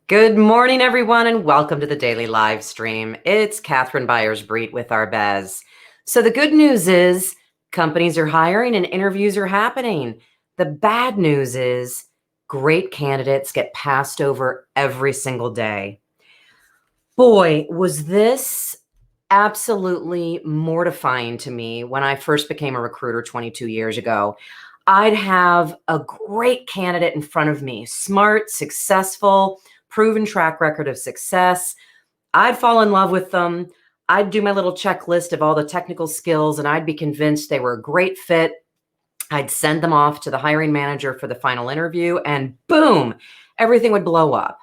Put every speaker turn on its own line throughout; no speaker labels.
Good morning, everyone, and welcome to the daily live stream. It's Catherine Byers-Breet with our Bez. So the good news is companies are hiring and interviews are happening. The bad news is great candidates get passed over every single day. Boy, was this absolutely mortifying to me when I first became a recruiter 22 years ago. I'd have a great candidate in front of me, smart, successful, proven track record of success. I'd fall in love with them. I'd do my little checklist of all the technical skills and I'd be convinced they were a great fit. I'd send them off to the hiring manager for the final interview and boom, everything would blow up.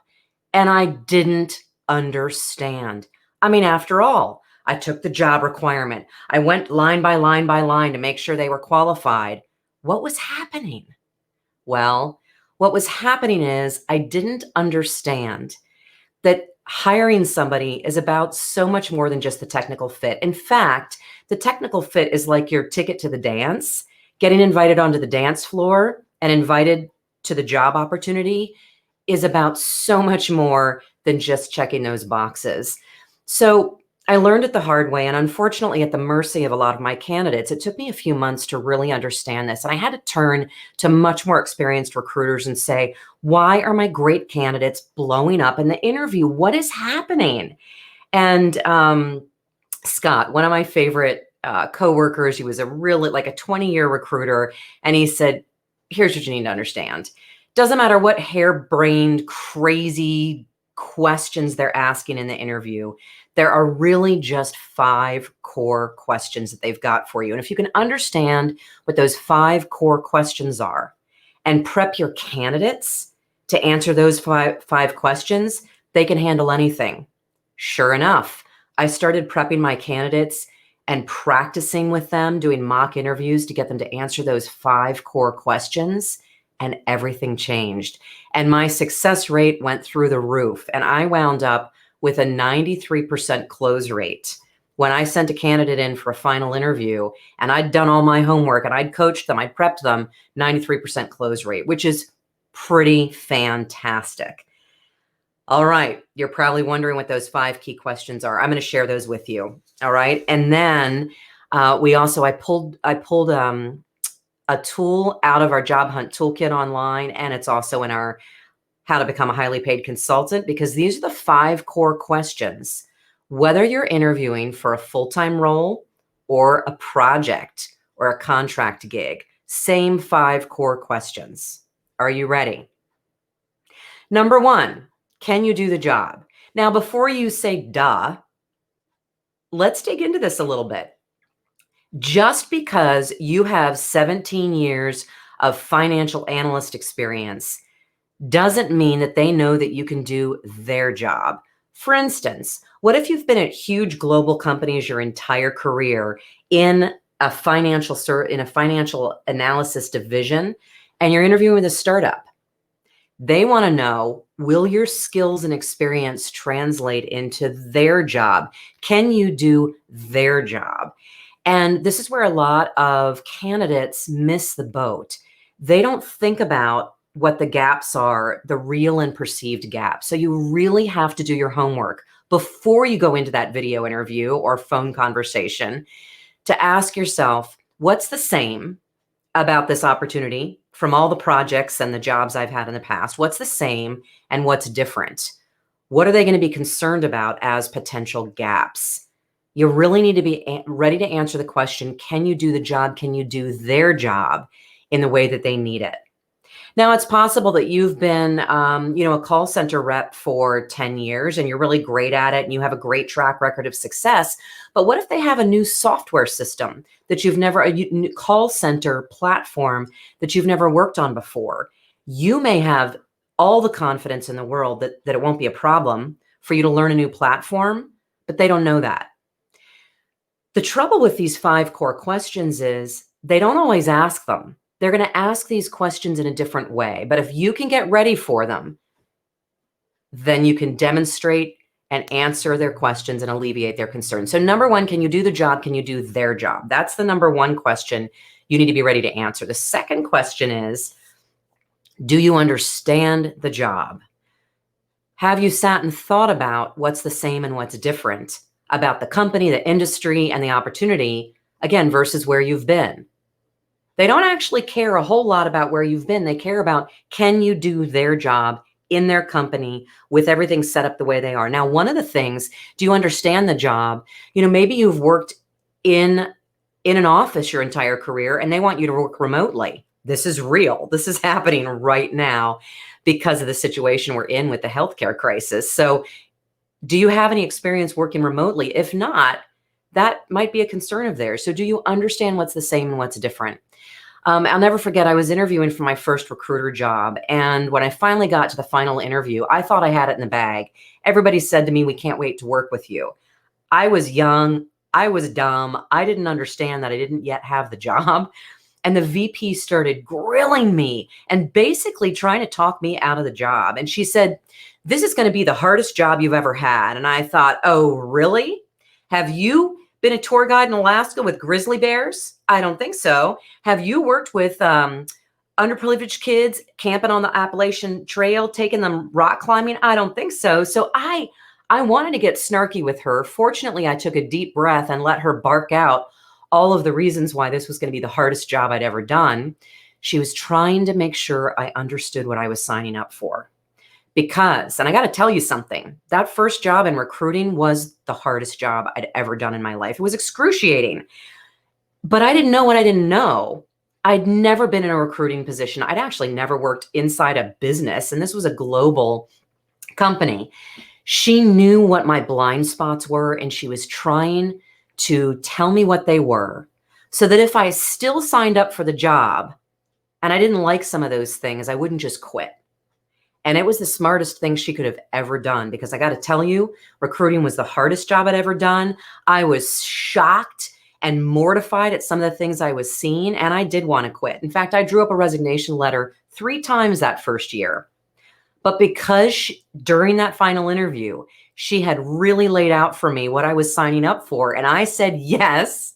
And I didn't understand. I mean, after all, I took the job requirement. I went line by line by line to make sure they were qualified. What was happening? Well, what was happening is I didn't understand that hiring somebody is about so much more than just the technical fit. In fact, the technical fit is like your ticket to the dance, getting invited onto the dance floor and invited to the job opportunity is about so much more than just checking those boxes. So I learned it the hard way, and unfortunately at the mercy of a lot of my candidates. It took me a few months to really understand this, and I had to turn to much more experienced recruiters and say, why are my great candidates blowing up in the interview? What is happening? And Scott, one of my favorite coworkers, he was a really like a 20-year recruiter, and he said, here's what you need to understand. Doesn't matter what harebrained, crazy questions they're asking in the interview. There are really just 5 core questions that they've got for you. And if you can understand what those 5 core questions are and prep your candidates to answer those five questions, they can handle anything. Sure enough, I started prepping my candidates and practicing with them, doing mock interviews to get them to answer those 5 core questions, and everything changed. And my success rate went through the roof. And I wound up with a 93% close rate. When I sent a candidate in for a final interview and I'd done all my homework and I'd coached them, I'd prepped them, 93% close rate, which is pretty fantastic. All right, you're probably wondering what those 5 key questions are. I'm going to share those with you. All right, and then I pulled a tool out of our job hunt toolkit online, and it's also in our how to become a highly paid consultant, because these are the 5 core questions. Whether you're interviewing for a full-time role or a project or a contract gig, same 5 core questions. Are you ready? Number 1, can you do the job? Now, before you say duh, let's dig into this a little bit. Just because you have 17 years of financial analyst experience doesn't mean that they know that you can do their job. For instance, what if you've been at huge global companies your entire career in a financial analysis division, and you're interviewing with a startup? They want to know, will your skills and experience translate into their job? Can you do their job? And this is where a lot of candidates miss the boat. They don't think about what the gaps are, the real and perceived gaps. So you really have to do your homework before you go into that video interview or phone conversation to ask yourself, what's the same about this opportunity from all the projects and the jobs I've had in the past? What's the same and what's different? What are they going to be concerned about as potential gaps? You really need to be ready to answer the question, can you do the job? Can you do their job in the way that they need it? Now, it's possible that you've been, a call center rep for 10 years and you're really great at it and you have a great track record of success. But what if they have a new software system that you've never, a new call center platform that you've never worked on before? You may have all the confidence in the world that it won't be a problem for you to learn a new platform, but they don't know that. The trouble with these 5 core questions is they don't always ask them. They're going to ask these questions in a different way. But if you can get ready for them, then you can demonstrate and answer their questions and alleviate their concerns. So number 1, can you do the job? Can you do their job? That's the number 1 question you need to be ready to answer. The second question is, do you understand the job? Have you sat and thought about what's the same and what's different about the company, the industry, and the opportunity, again, versus where you've been? They don't actually care a whole lot about where you've been. They care about, can you do their job in their company with everything set up the way they are? Now, one of the things, do you understand the job? Maybe you've worked in an office your entire career and they want you to work remotely. This is real. This is happening right now because of the situation we're in with the healthcare crisis. So, do you have any experience working remotely? If not, that might be a concern of theirs. So, do you understand what's the same and what's different? I'll never forget, I was interviewing for my first recruiter job. And when I finally got to the final interview, I thought I had it in the bag. Everybody said to me, "We can't wait to work with you." I was young. I was dumb. I didn't understand that I didn't yet have the job. And the VP started grilling me and basically trying to talk me out of the job. And she said, "This is going to be the hardest job you've ever had." And I thought, "Oh, really? Have you been a tour guide in Alaska with grizzly bears? I don't think so. Have you worked with underprivileged kids camping on the Appalachian Trail, taking them rock climbing? I don't think so." So I wanted to get snarky with her. Fortunately, I took a deep breath and let her bark out all of the reasons why this was going to be the hardest job I'd ever done. She was trying to make sure I understood what I was signing up for. Because, and I got to tell you something, that first job in recruiting was the hardest job I'd ever done in my life. It was excruciating, but I didn't know what I didn't know. I'd never been in a recruiting position. I'd actually never worked inside a business, and this was a global company. She knew what my blind spots were, and she was trying to tell me what they were so that if I still signed up for the job and I didn't like some of those things, I wouldn't just quit. And it was the smartest thing she could have ever done, because I got to tell you, recruiting was the hardest job I'd ever done. I was shocked and mortified at some of the things I was seeing, and I did want to quit. In fact, I drew up a resignation letter 3 times that first year. But because during that final interview, she had really laid out for me what I was signing up for, and I said yes,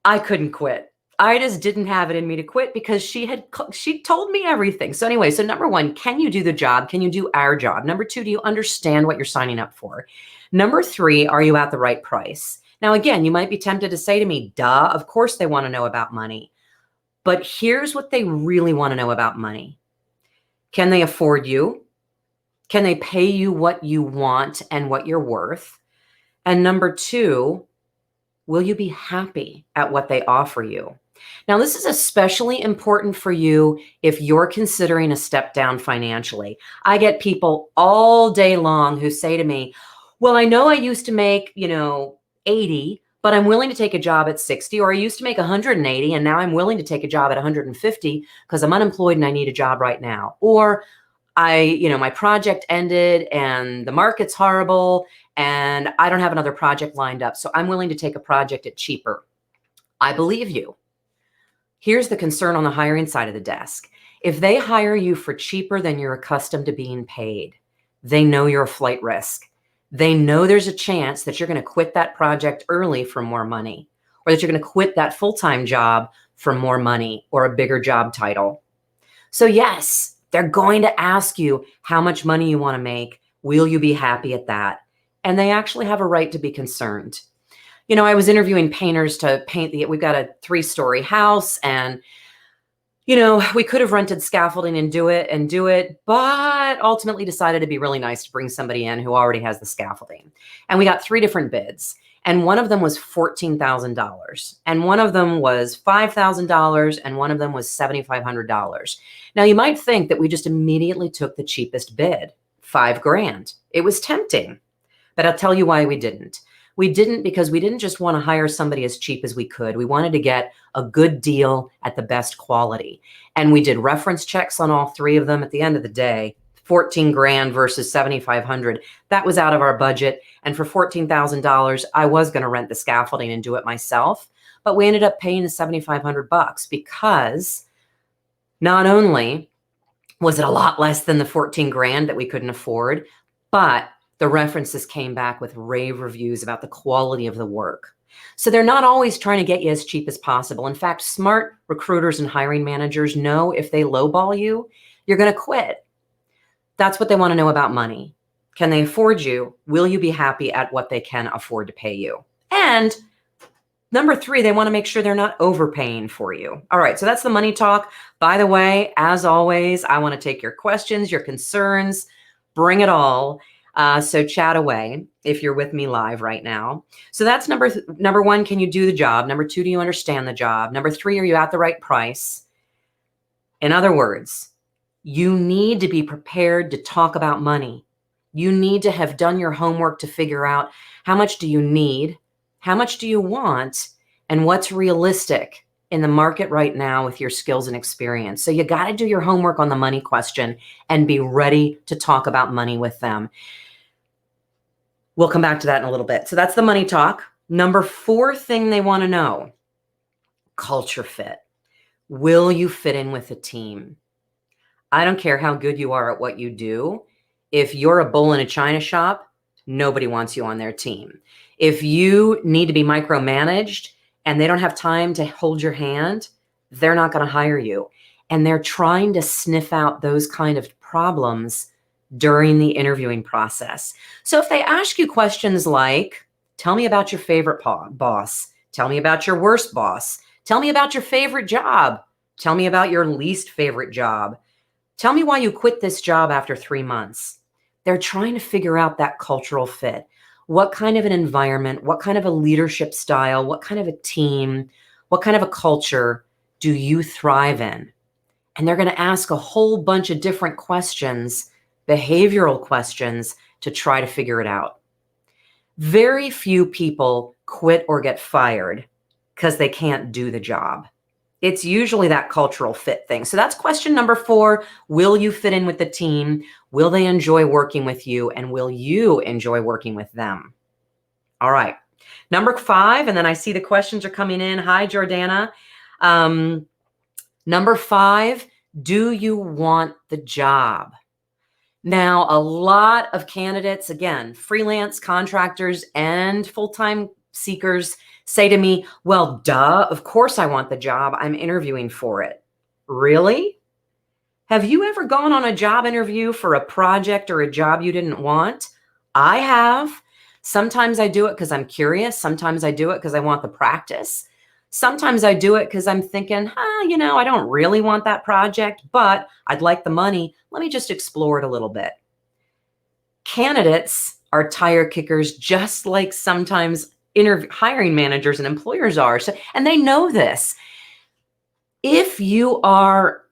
I couldn't quit. I just didn't have it in me to quit because she told me everything. So anyway, so number 1, can you do the job? Can you do our job? Number 2, do you understand what you're signing up for? Number 3, are you at the right price? Now, again, you might be tempted to say to me, duh, of course they want to know about money. But here's what they really want to know about money. Can they afford you? Can they pay you what you want and what you're worth? And number 2, will you be happy at what they offer you? Now, this is especially important for you if you're considering a step down financially. I get people all day long who say to me, "Well, I know I used to make, 80, but I'm willing to take a job at 60, or I used to make 180 and now I'm willing to take a job at 150 because I'm unemployed and I need a job right now." Or my project ended and the market's horrible and I don't have another project lined up, so I'm willing to take a project at cheaper. I believe you. Here's the concern on the hiring side of the desk. If they hire you for cheaper than you're accustomed to being paid, they know you're a flight risk. They know there's a chance that you're going to quit that project early for more money, or that you're going to quit that full-time job for more money or a bigger job title. So yes, they're going to ask you how much money you want to make. Will you be happy at that? And they actually have a right to be concerned. I was interviewing painters to paint we've got a 3-story house, and, we could have rented scaffolding and do it, but ultimately decided it'd be really nice to bring somebody in who already has the scaffolding. And we got 3 different bids, and one of them was $14,000, and one of them was $5,000, and one of them was $7,500. Now, you might think that we just immediately took the cheapest bid, $5,000. It was tempting, but I'll tell you why we didn't. We didn't because we didn't just want to hire somebody as cheap as we could. We wanted to get a good deal at the best quality. And we did reference checks on all 3 of them. At the end of the day, $14,000 versus $7,500. That was out of our budget. And for $14,000, I was going to rent the scaffolding and do it myself. But we ended up paying the $7,500 because not only was it a lot less than the $14,000 that we couldn't afford, but the references came back with rave reviews about the quality of the work. So they're not always trying to get you as cheap as possible. In fact, smart recruiters and hiring managers know if they lowball you, you're going to quit. That's what they want to know about money. Can they afford you? Will you be happy at what they can afford to pay you? And number 3, they want to make sure they're not overpaying for you. All right, so that's the money talk. By the way, as always, I want to take your questions, your concerns, bring it all. So chat away if you're with me live right now. So that's number 1, can you do the job? Number 2, do you understand the job? Number 3, are you at the right price? In other words, you need to be prepared to talk about money. You need to have done your homework to figure out how much do you need, how much do you want, and what's realistic in the market right now with your skills and experience. So you got to do your homework on the money question and be ready to talk about money with them. We'll come back to that in a little bit. So that's the money talk. Number 4 thing they want to know, culture fit. Will you fit in with the team? I don't care how good you are at what you do. If you're a bull in a china shop, nobody wants you on their team. If you need to be micromanaged and they don't have time to hold your hand, they're not going to hire you. And they're trying to sniff out those kind of problems during the interviewing process. So if they ask you questions like, tell me about your favorite boss, tell me about your worst boss, tell me about your favorite job, tell me about your least favorite job, tell me why you quit this job after 3 months. They're trying to figure out that cultural fit. What kind of an environment, what kind of a leadership style, what kind of a team, what kind of a culture do you thrive in? And they're going to ask a whole bunch of different questions, behavioral questions, to try to figure it out. Very few people quit or get fired because they can't do the job. It's usually that cultural fit thing. So that's question number 4. Will you fit in with the team? Will they enjoy working with you? And will you enjoy working with them? All right. Number 5, and then I see the questions are coming in. Hi, Jordana. Number 5, do you want the job? Now, a lot of candidates, again, freelance contractors and full-time seekers say to me, well, duh, of course I want the job. I'm interviewing for it. Really? Have you ever gone on a job interview for a project or a job you didn't want? I have. Sometimes I do it because I'm curious. Sometimes I do it because I want the practice. Sometimes I do it because I'm thinking, I don't really want that project, but I'd like the money. Let me just explore it a little bit. Candidates are tire kickers, just like sometimes hiring managers and employers are. So, and they know this. If you are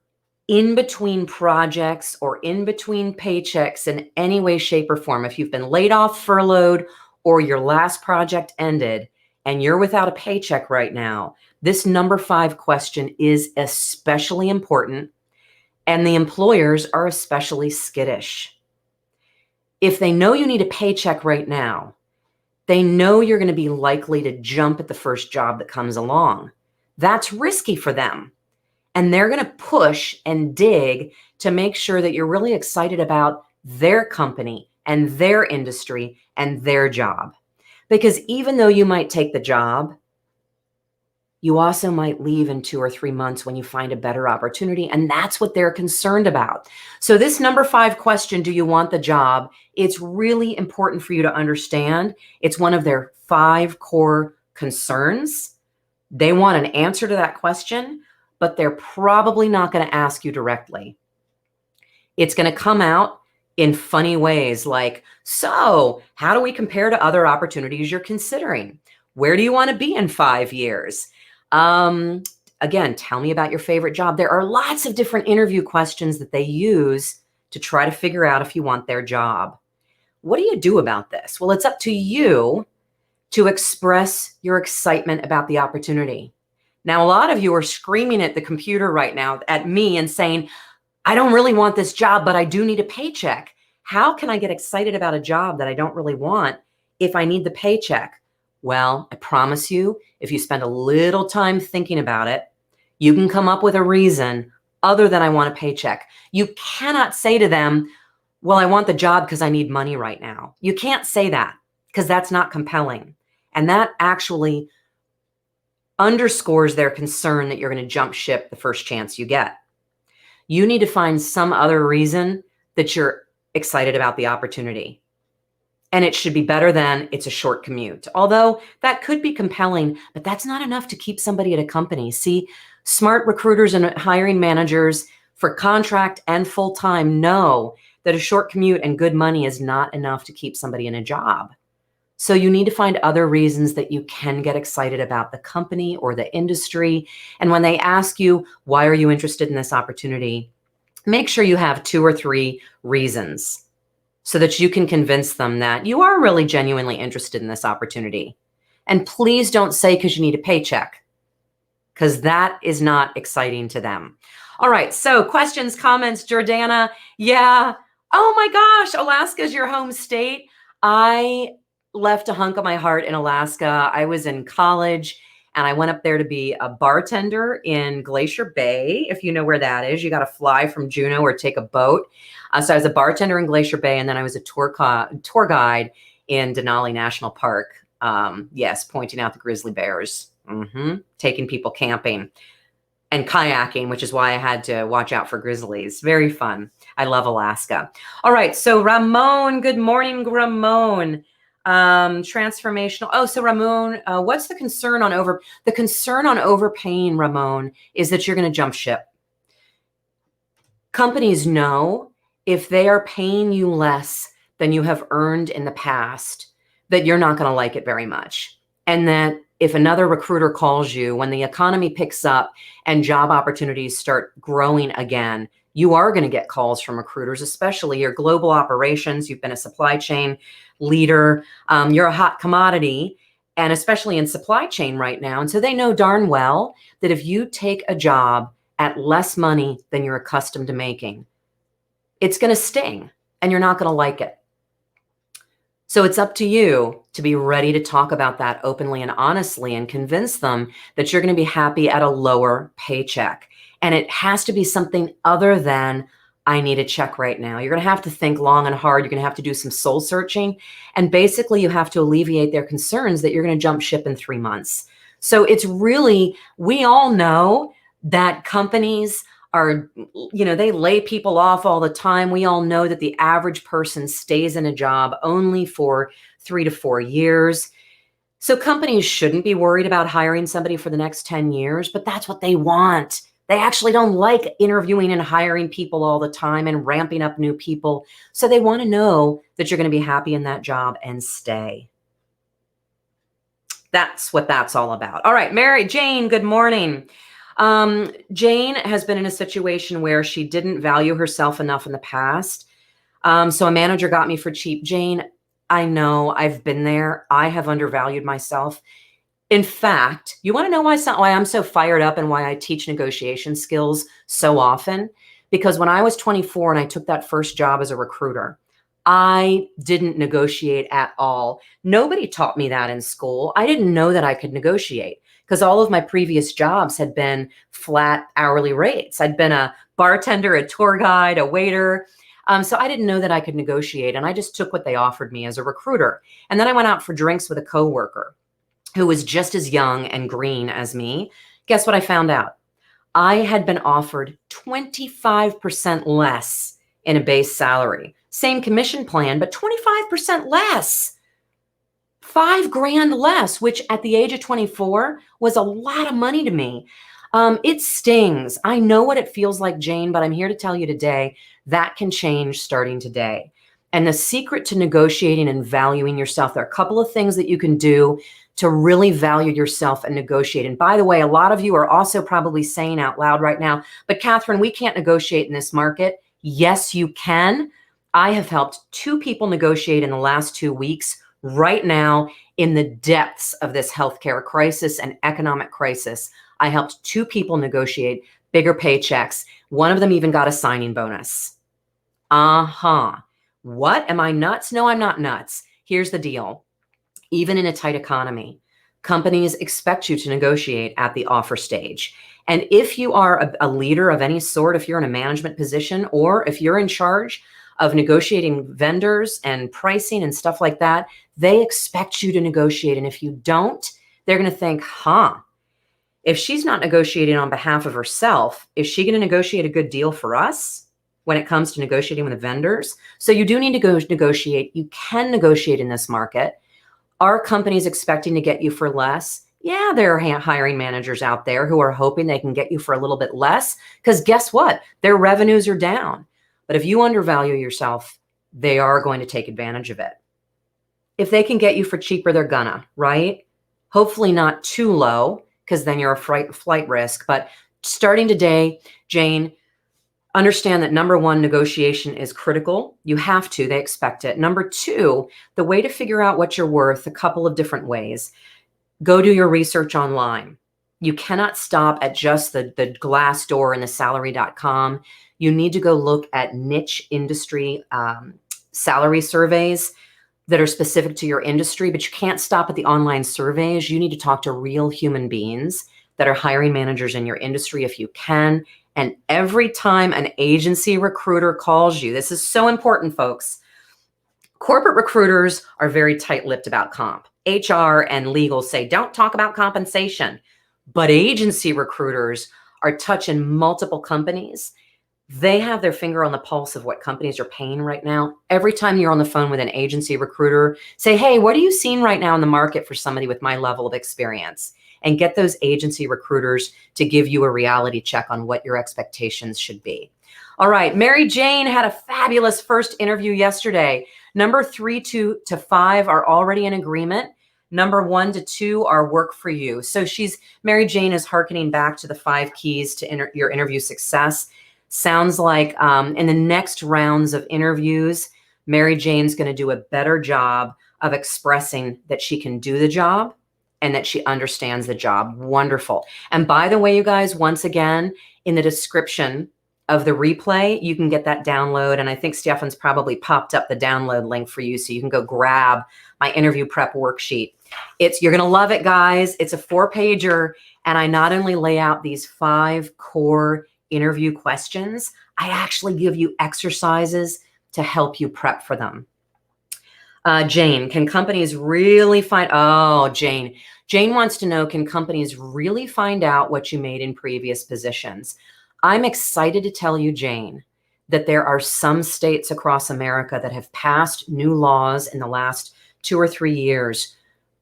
in between projects or in between paychecks in any way, shape, or form, if you've been laid off, furloughed, or your last project ended and you're without a paycheck right now, this number 5 question is especially important, and the employers are especially skittish. If they know you need a paycheck right now, they know you're going to be likely to jump at the first job that comes along. That's risky for them. And they're going to push and dig to make sure that you're really excited about their company and their industry and their job. Because even though you might take the job, you also might leave in 2 or 3 months when you find a better opportunity. And that's what they're concerned about. So this number 5 question, do you want the job? It's really important for you to understand. It's one of their 5 core concerns. They want an answer to that question, but they're probably not going to ask you directly. It's going to come out in funny ways like, so how do we compare to other opportunities you're considering? Where do you want to be in 5 years? Again, tell me about your favorite job. There are lots of different interview questions that they use to try to figure out if you want their job. What do you do about this? Well, it's up to you to express your excitement about the opportunity. Now, a lot of you are screaming at the computer right now at me and saying, I don't really want this job, but I do need a paycheck. How can I get excited about a job that I don't really want if I need the paycheck? Well, I promise you, if you spend a little time thinking about it, you can come up with a reason other than I want a paycheck. You cannot say to them, well, I want the job because I need money right now. You can't say that because that's not compelling. And that actually underscores their concern that you're going to jump ship the first chance you get. You need to find some other reason that you're excited about the opportunity. And it should be better than it's a short commute. Although that could be compelling, but that's not enough to keep somebody at a company. See, smart recruiters and hiring managers for contract and full-time know that a short commute and good money is not enough to keep somebody in a job. So you need to find other reasons that you can get excited about the company or the industry. And when they ask you, why are you interested in this opportunity? Make sure you have 2 or 3 reasons so that you can convince them that you are really genuinely interested in this opportunity. And please don't say because you need a paycheck, because that is not exciting to them. All right, so questions, comments, Jordana. Yeah. Oh my gosh, Alaska is your home state. I left a hunk of my heart in Alaska. I was in college and I went up there to be a bartender in Glacier Bay. If you know where that is, you got to fly from Juneau or take a boat. So I was a bartender in Glacier Bay, and then I was a tour guide in Denali National Park. Yes, pointing out the grizzly bears, taking people camping and kayaking, which is why I had to watch out for grizzlies. Very fun. I love Alaska. All right, so Ramon, good morning, Ramon. Transformational. Oh, so Ramon, what's the concern on the concern on overpaying, Ramon, is that you're going to jump ship. Companies know if they are paying you less than you have earned in the past, that you're not going to like it very much. And that if another recruiter calls you when the economy picks up and job opportunities start growing again, you are going to get calls from recruiters, especially your global operations. You've been a supply chain leader. You're a hot commodity, and especially in supply chain right now. And so they know darn well that if you take a job at less money than you're accustomed to making, it's going to sting and you're not going to like it. So it's up to you to be ready to talk about that openly and honestly and convince them that you're going to be happy at a lower paycheck. And it has to be something other than, I need a check right now. You're going to have to think long and hard. You're going to have to do some soul searching. And basically, you have to alleviate their concerns that you're going to jump ship in 3 months. So it's really, we all know that companies are, they lay people off all the time. We all know that the average person stays in a job only for 3 to 4 years. So companies shouldn't be worried about hiring somebody for the next 10 years, but that's what they want. They actually don't like interviewing and hiring people all the time and ramping up new people. So they want to know that you're going to be happy in that job and stay. That's what that's all about. All right, Mary Jane, good morning. Jane has been in a situation where she didn't value herself enough in the past. So a manager got me for cheap. Jane, I know, I've been there. I have undervalued myself. In fact, you want to know why I'm so fired up and why I teach negotiation skills so often? Because when I was 24 and I took that first job as a recruiter, I didn't negotiate at all. Nobody taught me that in school. I didn't know that I could negotiate because all of my previous jobs had been flat hourly rates. I'd been a bartender, a tour guide, a waiter. So I didn't know that I could negotiate, and I just took what they offered me as a recruiter. And then I went out for drinks with a coworker who was just as young and green as me. Guess what I found out? I had been offered 25% less in a base salary. Same commission plan, but 25% less. $5,000 less, which at the age of 24 was a lot of money to me. It stings. I know what it feels like, Jane, but I'm here to tell you today that can change starting today. And the secret to negotiating and valuing yourself, there are a couple of things that you can do to really value yourself and negotiate. And by the way, a lot of you are also probably saying out loud right now, but Catherine, we can't negotiate in this market. Yes, you can. I have helped 2 people negotiate in the last 2 weeks right now in the depths of this healthcare crisis and economic crisis. I helped 2 people negotiate bigger paychecks. One of them even got a signing bonus. What? Am I nuts? No, I'm not nuts. Here's the deal. Even in a tight economy, companies expect you to negotiate at the offer stage. And if you are a leader of any sort, if you're in a management position, or if you're in charge of negotiating vendors and pricing and stuff like that, they expect you to negotiate. And if you don't, they're going to think, if she's not negotiating on behalf of herself, is she going to negotiate a good deal for us? when it comes to negotiating with the vendors. So you do need to go negotiate. You can negotiate in this market. Are companies expecting to get you for less? Yeah, there are hiring managers out there who are hoping they can get you for a little bit less, because guess what? Their revenues are down. But if you undervalue yourself, they are going to take advantage of it. If they can get you for cheaper, they're gonna, right? Hopefully not too low, because then you're a flight risk. But starting today, Jane, understand that number one, negotiation is critical. You have to, they expect it. Number two, the way to figure out what you're worth, a couple of different ways. Go do your research online. You cannot stop at just the Glassdoor and the salary.com. You need to go look at niche industry salary surveys that are specific to your industry, but you can't stop at the online surveys. You need to talk to real human beings that are hiring managers in your industry if you can. And every time an agency recruiter calls you, this is so important, folks. Corporate recruiters are very tight-lipped about comp. HR and legal say, don't talk about compensation. But agency recruiters are touching multiple companies. They have their finger on the pulse of what companies are paying right now. Every time you're on the phone with an agency recruiter, say, hey, what are you seeing right now in the market for somebody with my level of experience? And get those agency recruiters to give you a reality check on what your expectations should be. All right, Mary Jane had a fabulous first interview yesterday. Number 3 to 5 are already in agreement. Number 1 to 2 are work for you. So Mary Jane is hearkening back to the 5 keys to your interview success. Sounds like in the next rounds of interviews, Mary Jane's going to do a better job of expressing that she can do the job and that she understands the job. Wonderful. And by the way, you guys, once again, in the description of the replay, you can get that download. And I think Stefan's probably popped up the download link for you, so you can go grab my interview prep worksheet. You're going to love it, guys. It's a 4-pager. And I not only lay out these 5 core interview questions, I actually give you exercises to help you prep for them. Jane, can companies really Jane wants to know, can companies really find out what you made in previous positions? I'm excited to tell you, Jane, that there are some states across America that have passed new laws in the last 2 or 3 years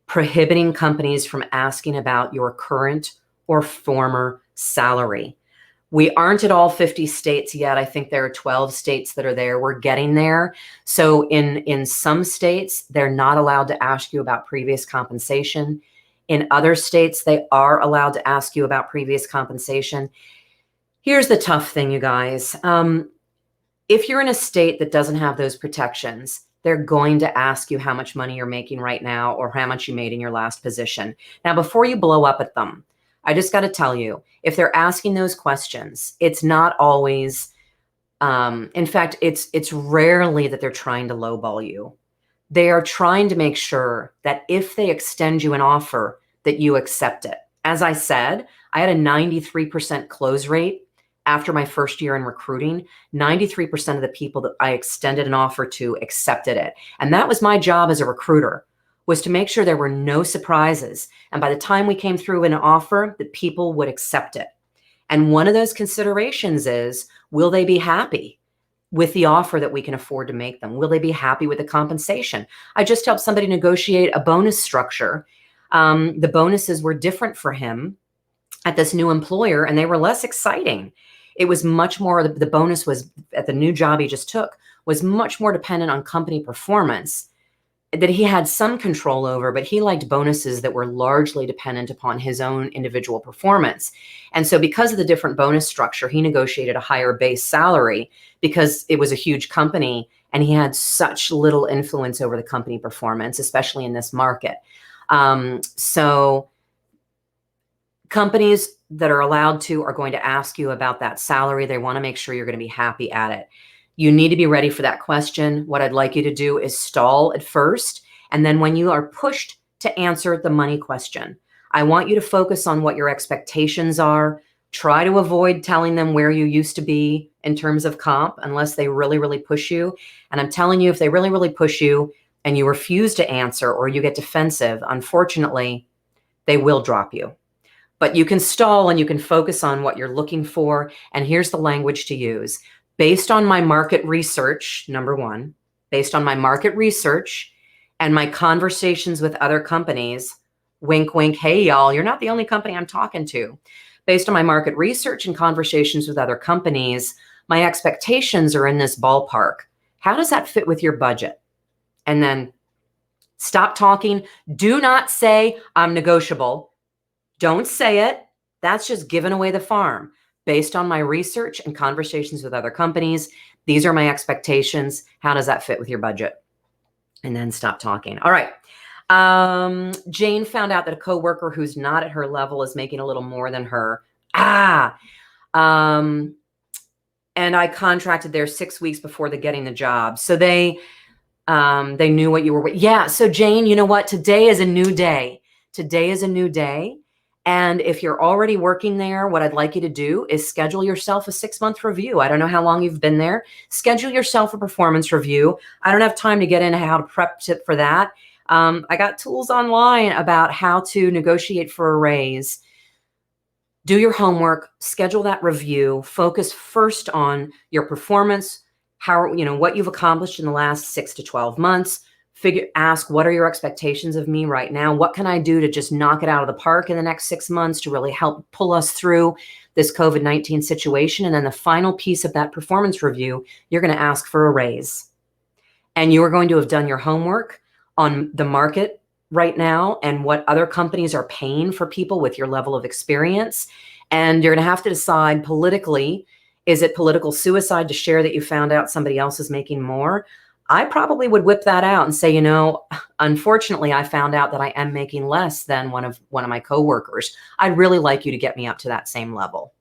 prohibiting companies from asking about your current or former salary. We aren't at all 50 states yet. I think there are 12 states that are there. We're getting there. So in some states, they're not allowed to ask you about previous compensation. In other states, they are allowed to ask you about previous compensation. Here's the tough thing, you guys. If you're in a state that doesn't have those protections, they're going to ask you how much money you're making right now or how much you made in your last position. Now, before you blow up at them, I just got to tell you, if they're asking those questions, it's not always, in fact, it's rarely that they're trying to lowball you. They are trying to make sure that if they extend you an offer, that you accept it. As I said, I had a 93% close rate after my first year in recruiting. 93% of the people that I extended an offer to accepted it. And that was my job as a recruiter, was to make sure there were no surprises. And by the time we came through an offer, that people would accept it. And one of those considerations is, will they be happy with the offer that we can afford to make them? Will they be happy with the compensation? I just helped somebody negotiate a bonus structure. The bonuses were different for him at this new employer, and they were less exciting. It was much more, the bonus was at the new job he just took, was much more dependent on company performance that he had some control over, but he liked bonuses that were largely dependent upon his own individual performance. And so because of the different bonus structure, he negotiated a higher base salary because it was a huge company and he had such little influence over the company performance, especially in this market. So companies that are allowed to are going to ask you about that salary. They want to make sure you're going to be happy at it. You need to be ready for that question. What I'd like you to do is stall at first. And then when you are pushed to answer the money question, I want you to focus on what your expectations are. Try to avoid telling them where you used to be in terms of comp, unless they really, really push you. And I'm telling you, if they really, really push you and you refuse to answer or you get defensive, unfortunately, they will drop you. But you can stall and you can focus on what you're looking for. And here's the language to use. Based on my market research, number one, based on my market research and my conversations with other companies, wink, wink, hey, y'all, you're not the only company I'm talking to. Based on my market research and conversations with other companies, my expectations are in this ballpark. How does that fit with your budget? And then stop talking. Do not say I'm negotiable. Don't say it. That's just giving away the farm. Based on my research and conversations with other companies, these are my expectations. How does that fit with your budget? And then stop talking. All right. Jane found out that a coworker who's not at her level is making a little more than her. And I contracted there 6 weeks before getting the job. So they knew what you were. Yeah. So Jane, you know what? Today is a new day. Today is a new day. And if you're already working there, what I'd like you to do is schedule yourself a 6-month review. I don't know how long you've been there. Schedule yourself a performance review. I don't have time to get into how to prep for that. I got tools online about how to negotiate for a raise. Do your homework, schedule that review, focus first on your performance, what you've accomplished in the last 6 to 12 months. Ask, what are your expectations of me right now? What can I do to just knock it out of the park in the next 6 months to really help pull us through this COVID-19 situation? And then the final piece of that performance review, you're going to ask for a raise. And you are going to have done your homework on the market right now and what other companies are paying for people with your level of experience. And you're going to have to decide politically, is it political suicide to share that you found out somebody else is making more? I probably would whip that out and say, unfortunately, I found out that I am making less than one of my coworkers. I'd really like you to get me up to that same level.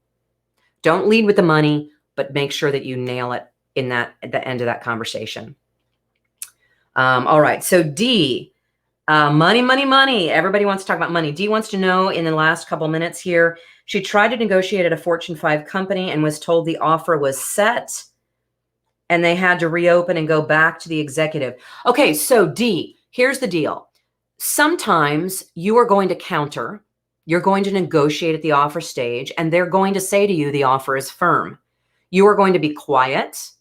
Don't lead with the money, but make sure that you nail it at the end of that conversation. All right. So D, money, money, money. Everybody wants to talk about money. D wants to know, in the last couple minutes here, she tried to negotiate at a Fortune 5 company and was told the offer was set and they had to reopen and go back to the executive. Okay, so D, here's the deal. Sometimes you are going to counter, you're going to negotiate at the offer stage, and they're going to say to you, the offer is firm. You are going to be quiet.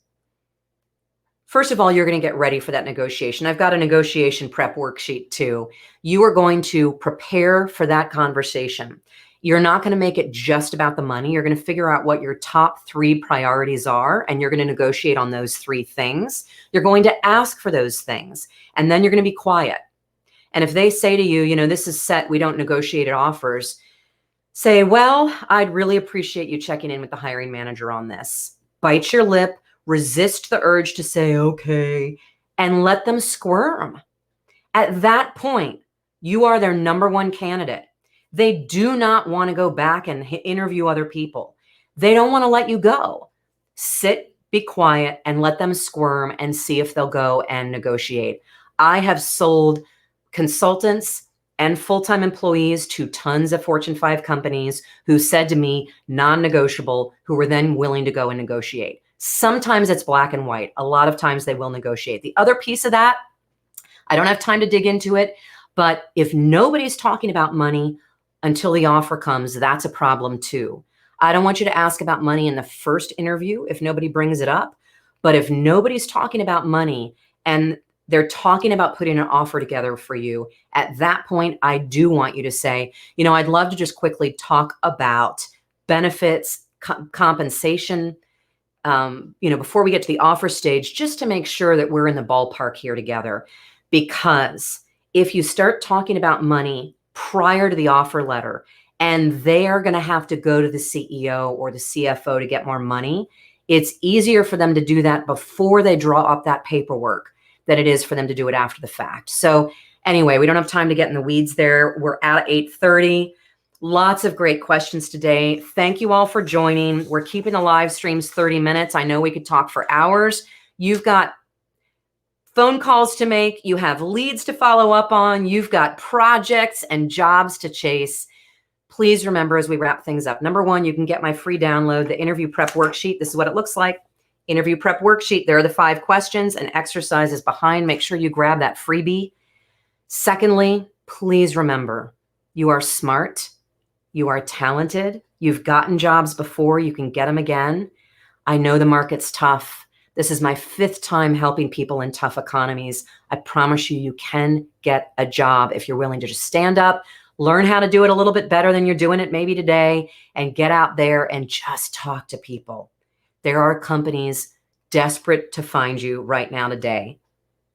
First of all, you're going to get ready for that negotiation. I've got a negotiation prep worksheet too. You are going to prepare for that conversation. You're not going to make it just about the money. You're going to figure out what your top 3 priorities are, and you're going to negotiate on those 3 things. You're going to ask for those things, and then you're going to be quiet. And if they say to you, this is set, we don't negotiate at offers, say, well, I'd really appreciate you checking in with the hiring manager on this. Bite your lip, resist the urge to say, okay, and let them squirm. At that point, you are their number 1 candidate. They do not want to go back and interview other people. They don't want to let you go. Sit, be quiet, and let them squirm and see if they'll go and negotiate. I have sold consultants and full-time employees to tons of Fortune 5 companies who said to me, non-negotiable, who were then willing to go and negotiate. Sometimes it's black and white. A lot of times they will negotiate. The other piece of that, I don't have time to dig into it, but if nobody's talking about money until the offer comes, that's a problem too. I don't want you to ask about money in the first interview if nobody brings it up. But if nobody's talking about money and they're talking about putting an offer together for you, at that point, I do want you to say, I'd love to just quickly talk about benefits, compensation, before we get to the offer stage, just to make sure that we're in the ballpark here together. Because if you start talking about money prior to the offer letter, and they are going to have to go to the CEO or the CFO to get more money, it's easier for them to do that before they draw up that paperwork than it is for them to do it after the fact. So anyway, we don't have time to get in the weeds there. We're at 8:30. Lots of great questions today. Thank you all for joining. We're keeping the live streams 30 minutes. I know we could talk for hours. You've got phone calls to make. You have leads to follow up on. You've got projects and jobs to chase. Please remember, as we wrap things up, number 1, you can get my free download, the interview prep worksheet. This is what it looks like. Interview prep worksheet. There are the 5 questions and exercises behind. Make sure you grab that freebie. Secondly, please remember, you are smart. You are talented. You've gotten jobs before. You can get them again. I know the market's tough. This is my 5th time helping people in tough economies. I promise you, you can get a job if you're willing to just stand up, learn how to do it a little bit better than you're doing it maybe today, and get out there and just talk to people. There are companies desperate to find you right now today.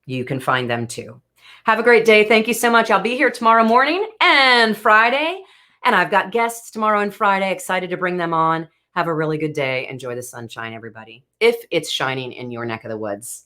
You can find them too. Have a great day. Thank you so much. I'll be here tomorrow morning and Friday. And I've got guests tomorrow and Friday. Excited to bring them on. Have a really good day. Enjoy the sunshine, everybody, if it's shining in your neck of the woods.